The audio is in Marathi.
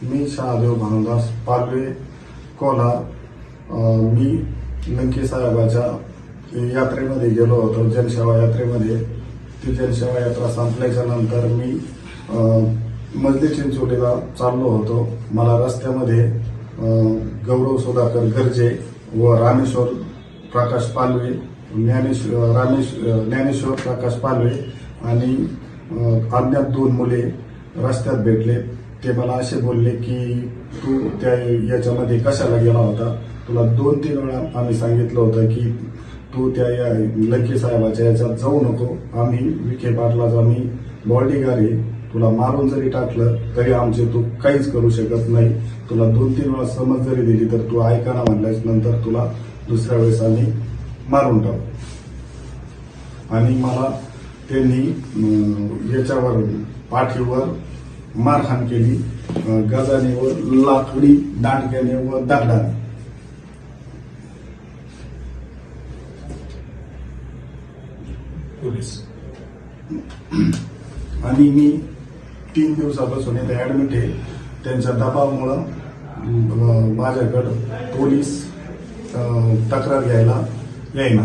मी शहादेव भानुदास पालवे कोल्हार. मी लंके साहेबाच्या यात्रेमध्ये गेलो होतो, जनसेवा यात्रेमध्ये. ती जनसेवा यात्रा संपल्याच्या नंतर मी मजले चिंचोलीला चाललो होतो. मला रस्त्यामध्ये गौरव सुधाकर गर्जे व रामेश्वर प्रकाश पालवे, ज्ञानेश्वर प्रकाश पालवे आणि अज्ञात 2 मुले रस्त्यात भेटले. ते मला असे बोलले की तू त्या याच्यामध्ये कशाला गेला होता. तुला 2-3 वेळा आम्ही सांगितलं होतं की तू त्या लंके साहेबाच्या याच्यात जाऊ नको. आम्ही विखे पाटलाचा आम्ही बॉडीगार्ड आहे. तुला मारून जरी टाकलं तरी आमचे तू काहीच करू शकत नाही. तुला 2-3 वेळा समज जरी दिली तर तू ऐका ना म्हणल्यास नंतर तुला दुसऱ्या वेळेस आम्ही मारून टाकू. आणि मला त्यांनी याच्यावर पाठीवर मारहाण केली, गजाने व लाकडी दांडक्याने व दगडाने. आणि मी 3 दिवसापासून इथे ऍडमिट आहे. त्यांच्या दबावामुळं माझ्याकडं पोलीस तक्रार घ्यायला येईना.